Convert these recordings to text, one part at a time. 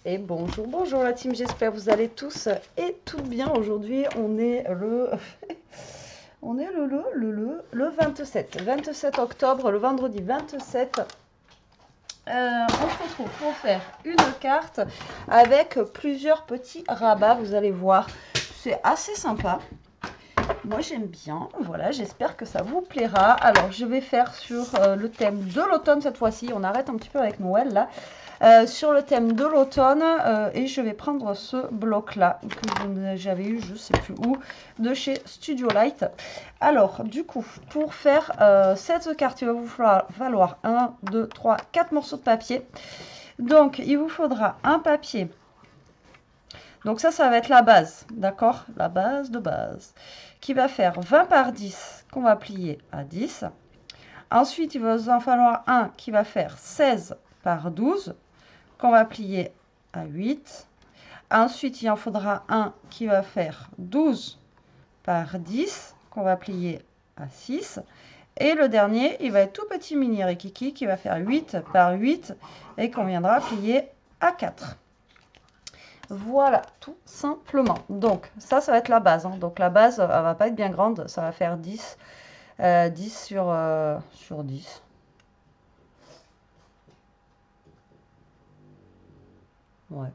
Et bonjour, bonjour la team, j'espère que vous allez tous et toutes bien. Aujourd'hui, on est le on est le 27 octobre, le vendredi 27. On se retrouve pour faire une carte avec plusieurs petits rabats, vous allez voir. C'est assez sympa. Moi j'aime bien, voilà, j'espère que ça vous plaira. Alors je vais faire sur le thème de l'automne cette fois-ci, on arrête un petit peu avec Noël là. Sur le thème de l'automne et je vais prendre ce bloc là que j'avais eu je sais plus où de chez Studio Light. Alors du coup pour faire cette carte il va vous falloir 1, 2, 3, 4 morceaux de papier. Donc il vous faudra un papier. Donc ça va être la base, d'accord? La base de base qui va faire 20 par 10 qu'on va plier à 10. Ensuite il va vous en falloir un qui va faire 16 par 12 qu'on va plier à 8. Ensuite, il en faudra un qui va faire 12 par 10 qu'on va plier à 6. Et le dernier, il va être tout petit mini rikiki qui va faire 8 par 8 et qu'on viendra plier à 4. Voilà, tout simplement. Donc, ça va être la base. Donc, la base, elle va pas être bien grande. Ça va faire 10, 10 sur 10. Ouais.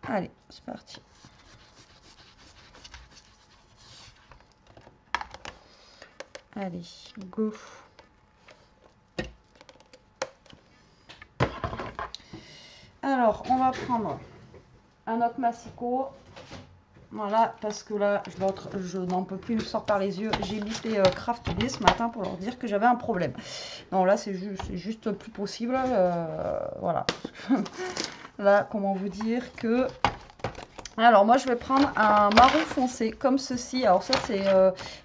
Allez, c'est parti. Allez, go. Alors, on va prendre un autre massicot. Voilà, parce que là, l'autre, je n'en peux plus, il me sort par les yeux. J'ai bipé Craft Day ce matin pour leur dire que j'avais un problème. Non, là, c'est juste plus possible. Voilà. Là, comment vous dire que... Alors, moi, je vais prendre un marron foncé, comme ceci. Alors, ça, c'est...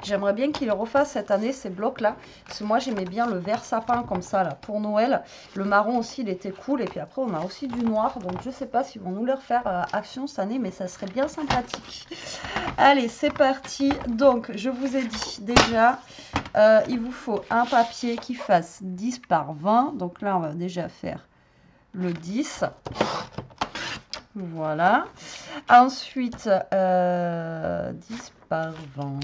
j'aimerais bien qu'ils refassent cette année, ces blocs-là. Parce que moi, j'aimais bien le vert sapin, comme ça, là, pour Noël. Le marron aussi, il était cool. Et puis après, on a aussi du noir. Donc, je sais pas s'ils vont nous le refaire action cette année, mais ça serait bien sympathique. Allez, c'est parti. Donc, je vous ai dit déjà, il vous faut un papier qui fasse 10 par 20. Donc là, on va déjà faire le 10. Voilà. Ensuite, 10 par 20.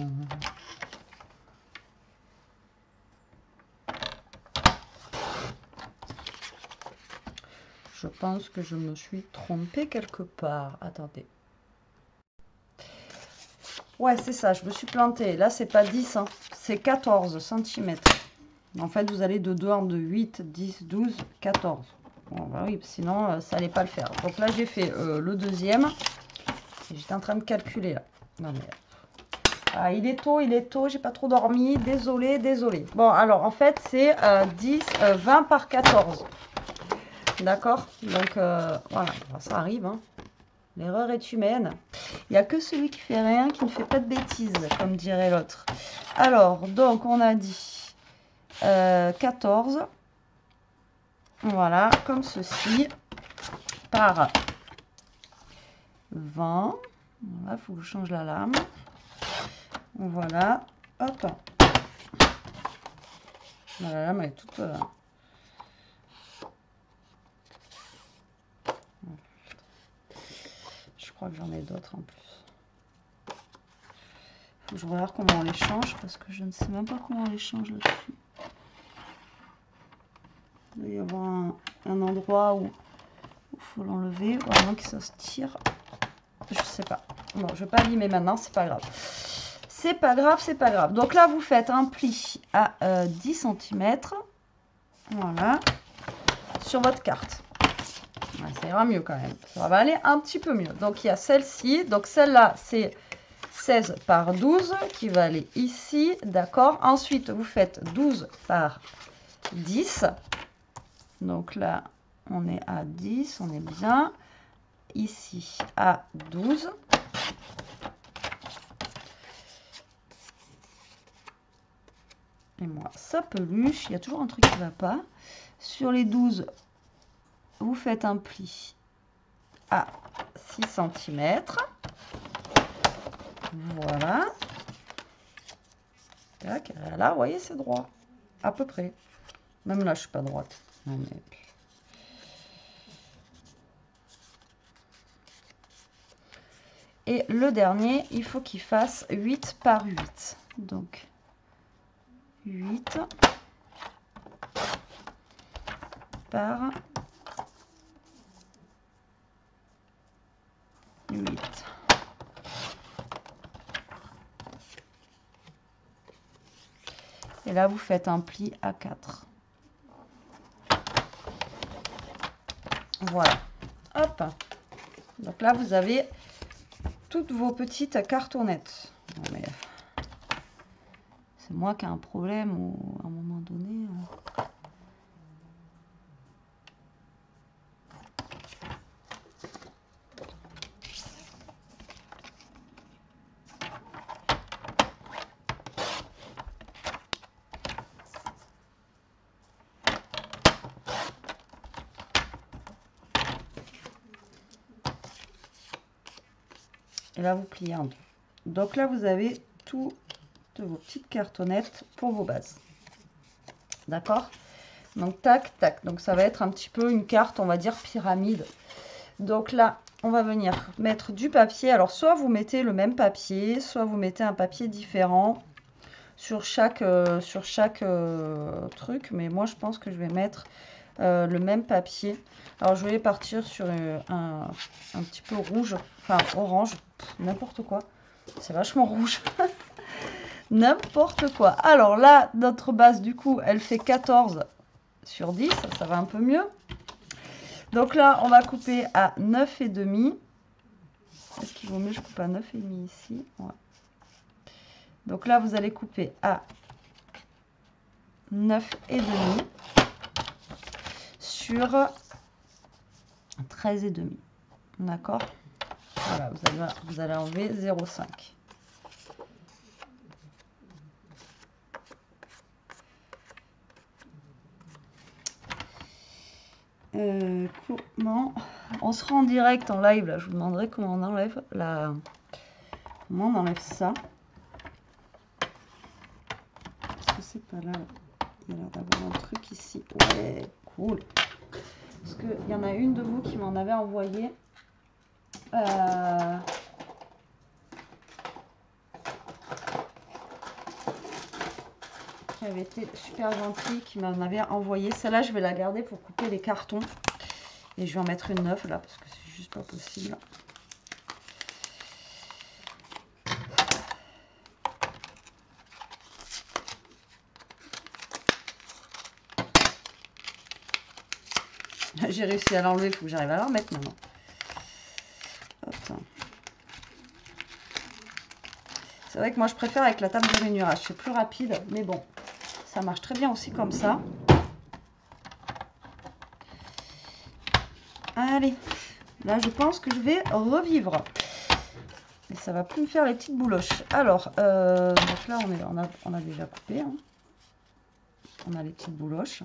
Je pense que je me suis trompée quelque part. Attendez. Ouais, c'est ça, je me suis plantée. Là, c'est pas 10, hein, c'est 14 cm. En fait, vous allez de 2 en 2, 8, 10, 12, 14. Bon, bah oui, sinon, ça allait pas le faire. Donc là, j'ai fait le deuxième. J'étais en train de calculer, là. Non, mais... Ah, il est tôt, j'ai pas trop dormi. Désolé, désolé. Bon, alors, en fait, c'est 20 par 14. D'accord? Donc, voilà, ça arrive, hein. L'erreur est humaine. Il n'y a que celui qui fait rien qui ne fait pas de bêtises, comme dirait l'autre. Alors, donc, on a dit 14. Voilà, comme ceci. Par 20. Voilà, il faut que je change la lame. Voilà. Hop. La lame, elle est toute là. Je crois que j'en ai d'autres en plus. Faut que je regarde comment on les change parce que je ne sais même pas comment on les change là-dessus. Il doit y avoir un endroit où il faut l'enlever, ou à moins que ça se tire. Je sais pas. Bon, je vais pas limer maintenant, c'est pas grave. C'est pas grave, c'est pas grave. Donc là, vous faites un pli à 10 cm. Voilà. Sur votre carte. Ouais, ça ira mieux quand même. Ça va aller un petit peu mieux. Donc il y a celle-ci. Donc celle-là, c'est 16 par 12 qui va aller ici. D'accord. Ensuite, vous faites 12 par 10. Donc là, on est à 10. On est bien. Ici, à 12. Et moi, ça peluche. Il y a toujours un truc qui ne va pas. Sur les 12, vous faites un pli à 6 cm. Voilà. Tac, là, vous voyez, c'est droit. À peu près. Même là, je suis pas droite. Non, mais... Et le dernier, il faut qu'il fasse 8 par 8. Donc, 8 par 8. Et là, vous faites un pli à 4. Voilà. Hop. Donc là, vous avez toutes vos petites cartonnettes. Non, mais c'est moi qui ai un problème ou à un moment donné. Et là, vous pliez en deux. Donc là, vous avez toutes vos petites cartonnettes pour vos bases. D'accord? Donc, tac, tac. Donc, ça va être un petit peu une carte, on va dire, pyramide. Donc là, on va venir mettre du papier. Alors, soit vous mettez le même papier, soit vous mettez un papier différent sur chaque truc. Mais moi, je pense que je vais mettre le même papier. Alors, je vais partir sur un petit peu rouge, enfin orange, n'importe quoi. C'est vachement rouge. N'importe quoi. Alors là, notre base, du coup, elle fait 14 sur 10. Ça va un peu mieux. Donc là, on va couper à 9,5. Est-ce qu'il vaut mieux que je coupe à 9,5 ici? Ouais. Donc là, vous allez couper à 9,5 sur 13,5. D'accord? Voilà, vous allez enlever 0,5. Comment on sera en direct en live là, je vous demanderai comment on enlève ça, parce que c'est pas là, il y a l'air d'avoir un truc ici. Ouais, cool, parce que il y en a une de vous qui m'en avait envoyé qui avait été super gentille, qui m'en avait envoyé. Celle-là, je vais la garder pour couper les cartons. Et je vais en mettre une neuve là, parce que c'est juste pas possible. J'ai réussi à l'enlever, il faut que j'arrive à la remettre maintenant. C'est vrai que moi, je préfère avec la table de rainurage. C'est plus rapide, mais bon, ça marche très bien aussi comme ça. Allez, là, je pense que je vais revivre. Et ça va plus me faire les petites bouloches. Alors, donc là, on a déjà coupé. Hein. On a les petites bouloches.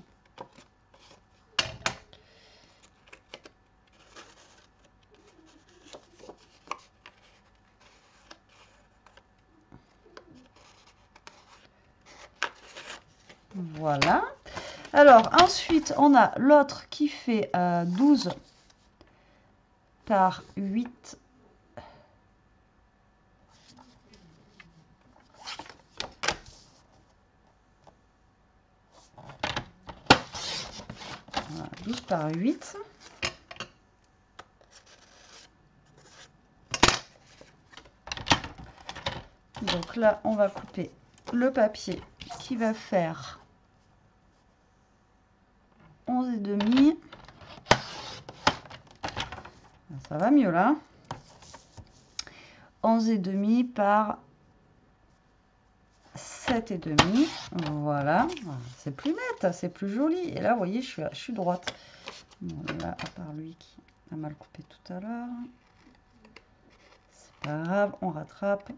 Voilà. Alors, ensuite, on a l'autre qui fait 12 par 8. Voilà, 12 par 8. Donc là, on va couper le papier qui va faire 11,5. Ça va mieux là. 11,5 par 7,5. Voilà. C'est plus net, c'est plus joli. Et là, vous voyez, je suis droite. Bon, là, à part lui qui a mal coupé tout à l'heure. C'est pas grave, on rattrape.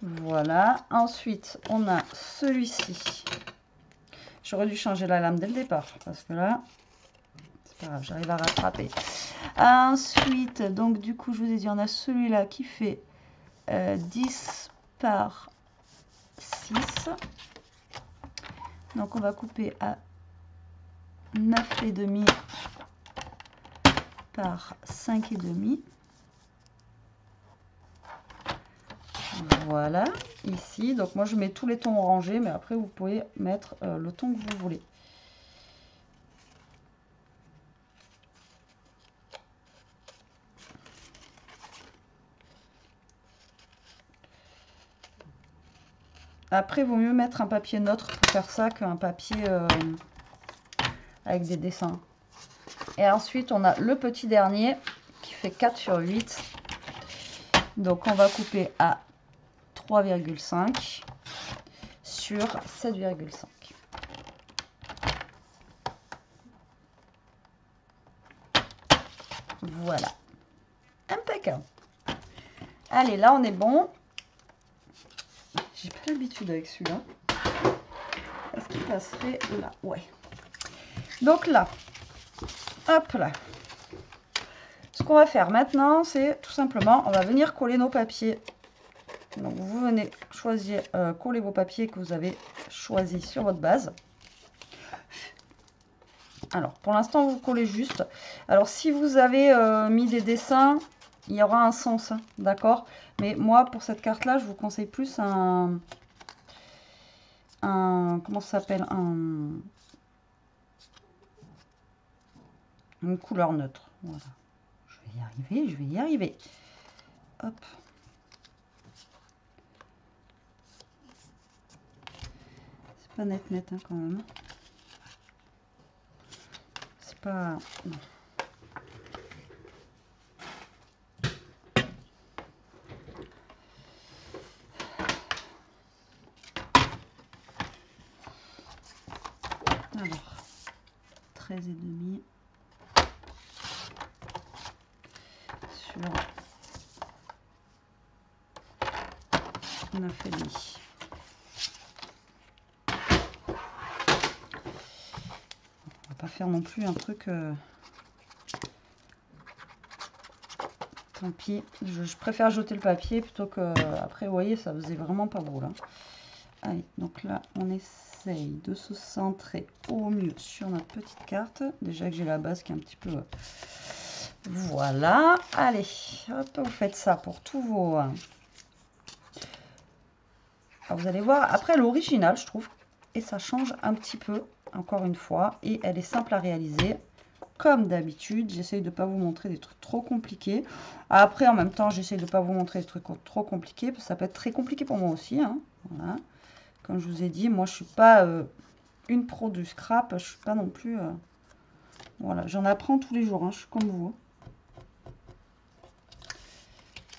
Voilà. Ensuite, on a celui-ci. J'aurais dû changer la lame dès le départ. Parce que là, c'est pas grave, j'arrive à rattraper. Ensuite, donc du coup, je vous ai dit, on a celui-là qui fait 10 par 6. Donc on va couper à 9,5 par 5,5. Voilà, ici. Donc moi je mets tous les tons orangés, mais après vous pouvez mettre le ton que vous voulez. Après, il vaut mieux mettre un papier neutre pour faire ça qu'un papier avec des dessins. Et ensuite, on a le petit dernier qui fait 4 sur 8. Donc, on va couper à 3,5 sur 7,5. Voilà. Impeccable. Allez, là, on est bon. J'ai pas l'habitude avec celui-là. Est-ce qu'il passerait là? Ouais. Donc là, hop là. Ce qu'on va faire maintenant, c'est tout simplement, on va venir coller nos papiers. Donc vous venez choisir, coller vos papiers que vous avez choisis sur votre base. Alors, pour l'instant, vous collez juste. Alors, si vous avez mis des dessins, il y aura un sens, hein, d'accord? Mais moi, pour cette carte-là, je vous conseille plus un comment ça s'appelle? Une couleur neutre. Voilà. Je vais y arriver, je vais y arriver. Hop. C'est pas net, hein, quand même. C'est pas... Non. Alors, 13,5 sur 9,5. On va pas faire non plus un truc... Tant pis, je préfère jeter le papier plutôt que... Après, vous voyez, ça faisait vraiment pas beau, là. Allez, donc là, on essaye de se centrer au mieux sur notre petite carte. Déjà que j'ai la base qui est un petit peu... Voilà. Allez, hop, vous faites ça pour tous vos... Alors, vous allez voir, après l'original, je trouve, et ça change un petit peu, encore une fois, et elle est simple à réaliser. Comme d'habitude, j'essaye de ne pas vous montrer des trucs trop compliqués. Après, en même temps, j'essaye de ne pas vous montrer des trucs trop compliqués, parce que ça peut être très compliqué pour moi aussi, hein. Voilà. Comme je vous ai dit, moi je suis pas une pro du scrap, je suis pas non plus... voilà, j'en apprends tous les jours, hein, je suis comme vous.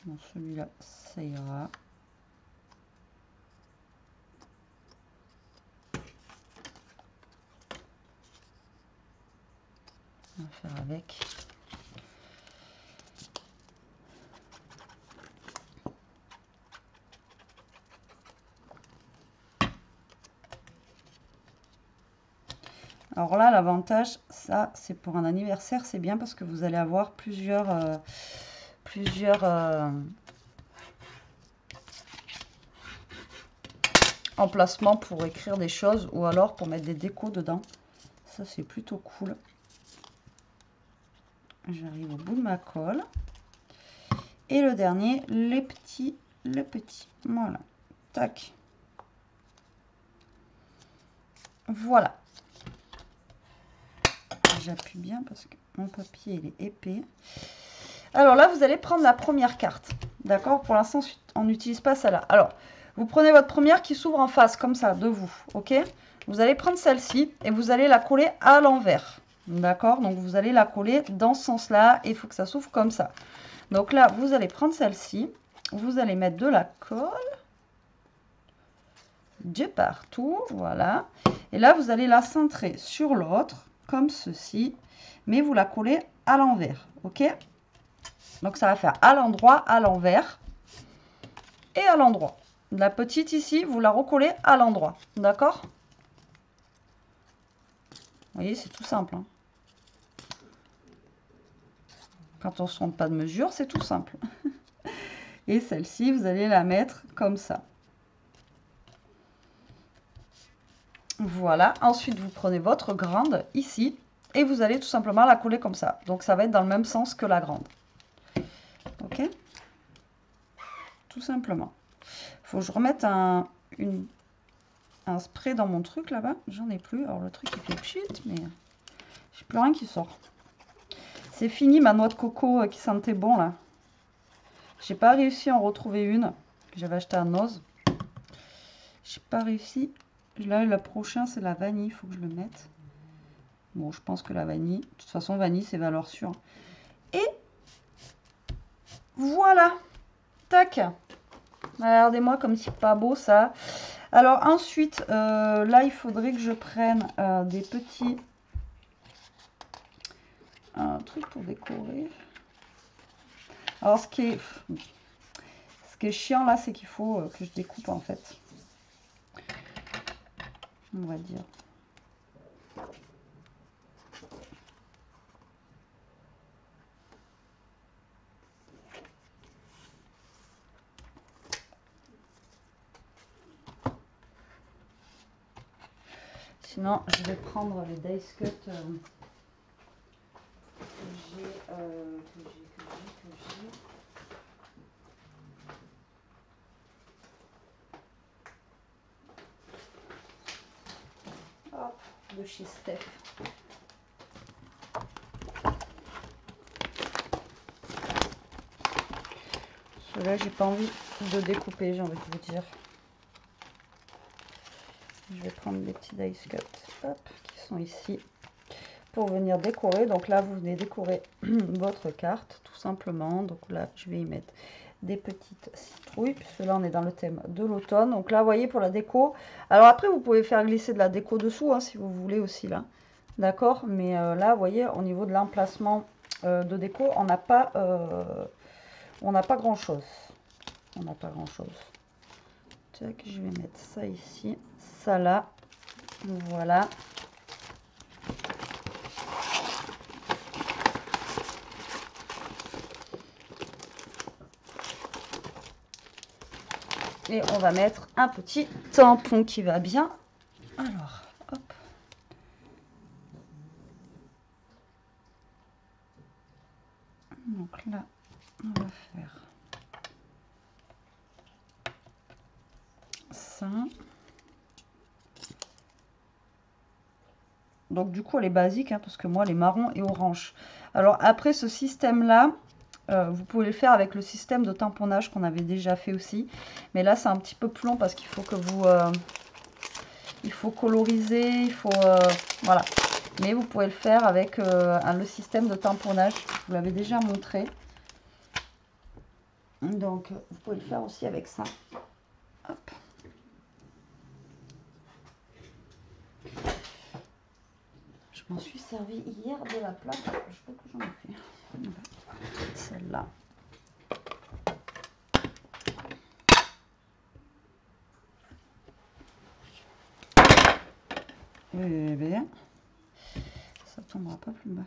Bon, celui-là, ça ira. On va faire avec. Alors là, l'avantage, ça, c'est pour un anniversaire, c'est bien parce que vous allez avoir plusieurs emplacements pour écrire des choses ou alors pour mettre des décos dedans. Ça, c'est plutôt cool. J'arrive au bout de ma colle. Et le dernier, le petit. Voilà. Tac. Voilà. J'appuie bien parce que mon papier il est épais. Alors là, vous allez prendre la première carte. D'accord? Pour l'instant, on n'utilise pas celle-là. Alors, vous prenez votre première qui s'ouvre en face, comme ça, de vous. Ok? Vous allez prendre celle-ci et vous allez la coller à l'envers. D'accord? Donc, vous allez la coller dans ce sens-là et il faut que ça s'ouvre comme ça. Donc là, vous allez prendre celle-ci. Vous allez mettre de la colle de partout. Voilà. Et là, vous allez la centrer sur l'autre, comme ceci. Mais vous la collez à l'envers. Ok? Donc, ça va faire à l'endroit, à l'envers et à l'endroit. La petite ici, vous la recollez à l'endroit. D'accord? Vous voyez, c'est tout simple. Hein. Quand on ne se trompe pas de mesure, c'est tout simple. Et celle-ci, vous allez la mettre comme ça. Voilà. Ensuite, vous prenez votre grande ici et vous allez tout simplement la coller comme ça. Donc, ça va être dans le même sens que la grande. Ok? Tout simplement. Il faut que je remette un spray dans mon truc là-bas. J'en ai plus. Alors, le truc, il fait pchit, mais j'ai plus rien qui sort. C'est fini ma noix de coco qui sentait bon là. J'ai pas réussi à en retrouver une que j'avais acheté à Noz. J'ai pas réussi. Là, le prochain, c'est la vanille. Il faut que je le mette. Bon, je pense que la vanille. De toute façon, vanille, c'est valeur sûre. Et voilà. Tac. Regardez-moi comme c'est pas beau ça. Alors ensuite, là, il faudrait que je prenne des petits trucs pour décorer. Alors, ce qui est chiant là, c'est qu'il faut que je découpe en fait. On va dire. Sinon, je vais prendre les dice cut que j'ai. Hop, de chez Steph. Ceux-là, j'ai pas envie de découper, j'ai envie de vous dire. Je vais prendre les petits dice cut, hop, qui sont ici, pour venir décorer. Donc là, vous venez décorer votre carte, tout simplement. Donc là, je vais y mettre des petites citrouilles, puisque là, on est dans le thème de l'automne. Donc là, vous voyez, pour la déco. Alors après, vous pouvez faire glisser de la déco dessous, hein, si vous voulez aussi, là. D'accord? Mais là, vous voyez, au niveau de l'emplacement de déco, on n'a pas grand-chose. On n'a pas grand-chose. Tac, je vais mettre ça ici, ça là. Voilà. Et on va mettre un petit tampon qui va bien. Alors, hop. Donc là, on va faire ça. Donc du coup, elle est basique, hein, parce que moi, elle est marron et orange. Alors après, ce système-là, vous pouvez le faire avec le système de tamponnage qu'on avait déjà fait aussi. Mais là, c'est un petit peu plus long parce qu'il faut que vous... il faut coloriser, il faut... voilà. Mais vous pouvez le faire avec le système de tamponnage. Je vous l'avais déjà montré. Donc, vous pouvez le faire aussi avec ça. Hop. Je m'en suis servi hier de la plaque. Je sais pas que j'en ai fait. Celle-là. Eh bien, ça tombera pas plus bas.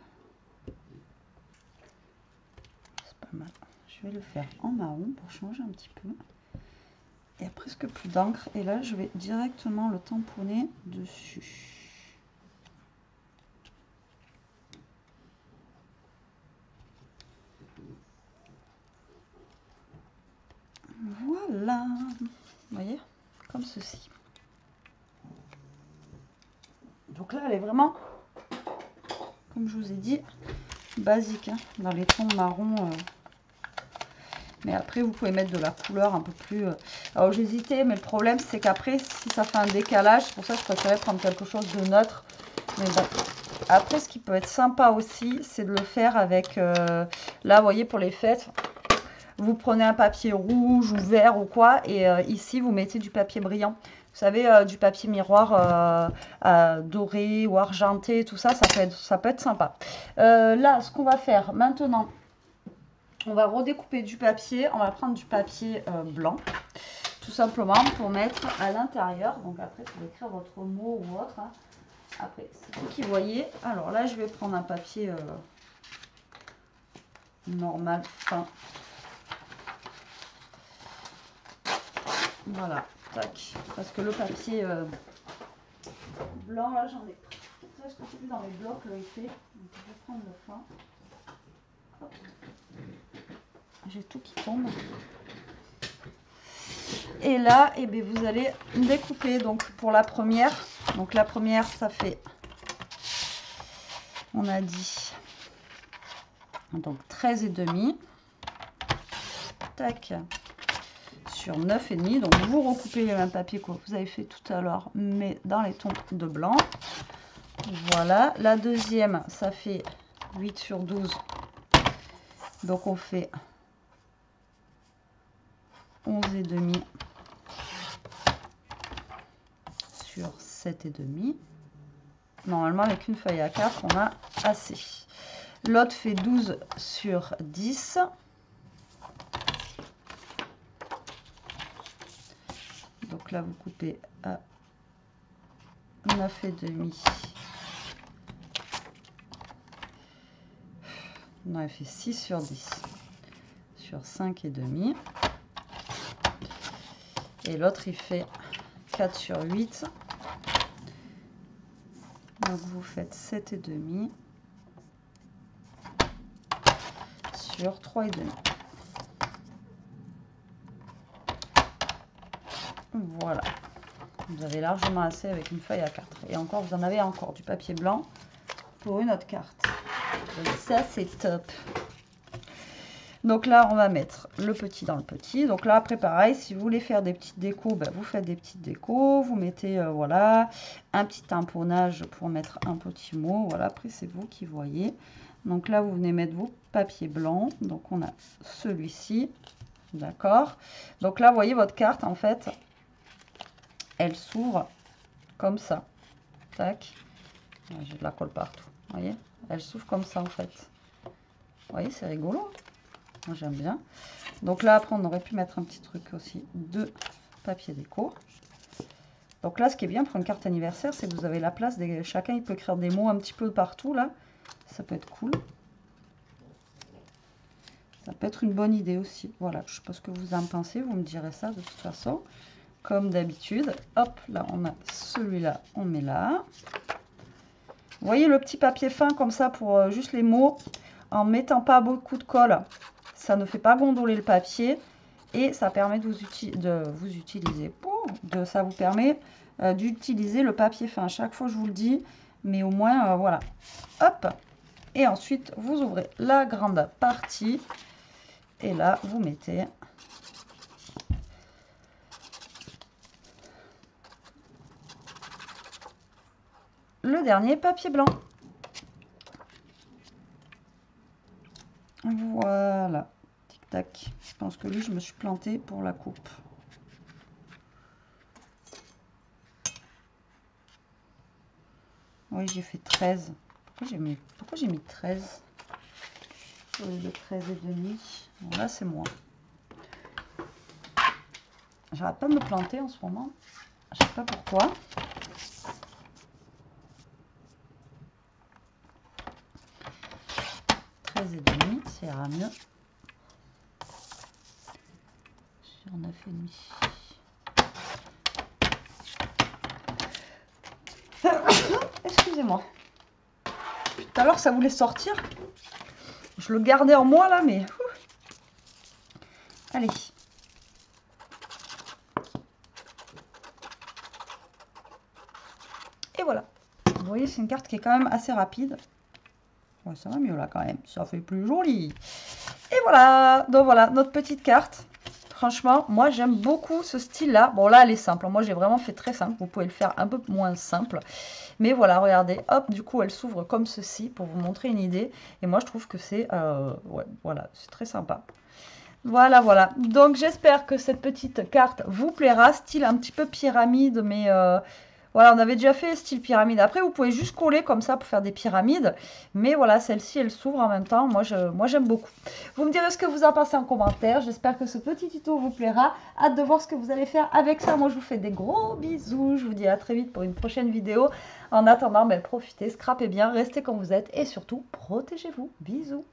C'est pas mal. Je vais le faire en marron pour changer un petit peu. Il y a presque plus d'encre. Et là, je vais directement le tamponner dessus. Voilà. Vous voyez, comme ceci. Donc là, elle est vraiment, comme je vous ai dit, basique, hein, dans les tons marron. Mais après, vous pouvez mettre de la couleur un peu plus... Alors, j'hésitais, mais le problème, c'est qu'après, si ça fait un décalage, c'est pour ça que je préférais prendre quelque chose de neutre. Mais bon, après, ce qui peut être sympa aussi, c'est de le faire avec... là, vous voyez, pour les fêtes, vous prenez un papier rouge ou vert ou quoi, et ici, vous mettez du papier brillant. Vous savez, du papier miroir doré ou argenté, tout ça, ça peut être sympa. Là, ce qu'on va faire maintenant... On va redécouper du papier. On va prendre du papier blanc, tout simplement, pour mettre à l'intérieur. Donc après, vous pouvez écrire votre mot ou autre. Hein. Après, c'est vous qui voyez. Alors là, je vais prendre un papier normal, fin. Voilà, tac. Parce que le papier Blanc, là, j'en ai pris. Ça, je t'ai vu dans les blocs, il fait. Donc, je vais prendre le fin. J'ai tout qui tombe. Et là, eh bien, vous allez découper. Donc, pour la première. Donc, la première, ça fait... On a dit... Donc, 13,5. Tac. Sur 9,5. Donc, vous recoupez le même papier que vous avez fait tout à l'heure, mais dans les tons de blanc. Voilà. La deuxième, ça fait 8 sur 12. Donc, on fait 11,5 sur 7,5. Normalement, avec une feuille à 4, on a assez. L'autre fait 12 sur 10. Donc là, vous coupez à 9,5. Non, elle fait 6 sur 10 sur 5,5. Et l'autre, il fait 4 sur 8. Donc vous faites 7,5 sur 3,5. Voilà. Vous avez largement assez avec une feuille à 4. Et encore, vous en avez encore du papier blanc pour une autre carte. Donc ça, c'est top. Donc là, on va mettre le petit dans le petit. Donc là, après, pareil, si vous voulez faire des petites décos, ben, vous faites des petites décos. Vous mettez, voilà, un petit tamponnage pour mettre un petit mot. Voilà, après, c'est vous qui voyez. Donc là, vous venez mettre vos papiers blancs. Donc on a celui-ci. D'accord. Donc là, vous voyez votre carte, en fait, elle s'ouvre comme ça. Tac. J'ai de la colle partout. Vous voyez, elle s'ouvre comme ça, en fait. Vous voyez, c'est rigolo. Moi, j'aime bien. Donc là, après, on aurait pu mettre un petit truc aussi de papier déco. Donc là, ce qui est bien pour une carte anniversaire, c'est que vous avez la place. Chacun, il peut écrire des mots un petit peu partout, là. Ça peut être cool. Ça peut être une bonne idée aussi. Voilà, je ne sais pas ce que vous en pensez. Vous me direz ça, de toute façon. Comme d'habitude. Hop, là, on a celui-là. On met là. Vous voyez le petit papier fin, comme ça, pour juste les mots. En mettant pas beaucoup de colle. Ça ne fait pas gondoler le papier et ça permet de vous utiliser. Ça vous permet d'utiliser le papier fin. À chaque fois, je vous le dis, mais au moins, voilà. Hop. Et ensuite, vous ouvrez la grande partie et là, vous mettez le dernier papier blanc. Voilà. Tic-tac. Je pense que lui, je me suis plantée pour la coupe. Oui, j'ai fait 13. Pourquoi j'ai mis 13 au lieu de 13,5? Bon, là, c'est moi. J'arrête pas de me planter en ce moment. Je sais pas pourquoi. Et demi, ça ira mieux. Sur 9,5. Excusez-moi. Tout à l'heure, ça voulait sortir. Je le gardais en moi, là, mais... Allez. Et voilà. Vous voyez, c'est une carte qui est quand même assez rapide. Ouais, ça va mieux là quand même, ça fait plus joli. Et voilà, donc voilà notre petite carte. Franchement, moi j'aime beaucoup ce style là. Bon là elle est simple, moi j'ai vraiment fait très simple. Vous pouvez le faire un peu moins simple. Mais voilà, regardez, hop, du coup elle s'ouvre comme ceci pour vous montrer une idée. Et moi je trouve que c'est, ouais, voilà, c'est très sympa. Voilà, voilà. Donc j'espère que cette petite carte vous plaira. Style un petit peu pyramide, mais... voilà, on avait déjà fait style pyramide. Après, vous pouvez juste coller comme ça pour faire des pyramides. Mais voilà, celle-ci, elle s'ouvre en même temps. Moi, j'aime beaucoup. Vous me direz ce que vous en pensez en commentaire. J'espère que ce petit tuto vous plaira. Hâte de voir ce que vous allez faire avec ça. Moi, je vous fais des gros bisous. Je vous dis à très vite pour une prochaine vidéo. En attendant, ben, profitez, scrapez bien, restez comme vous êtes. Et surtout, protégez-vous. Bisous.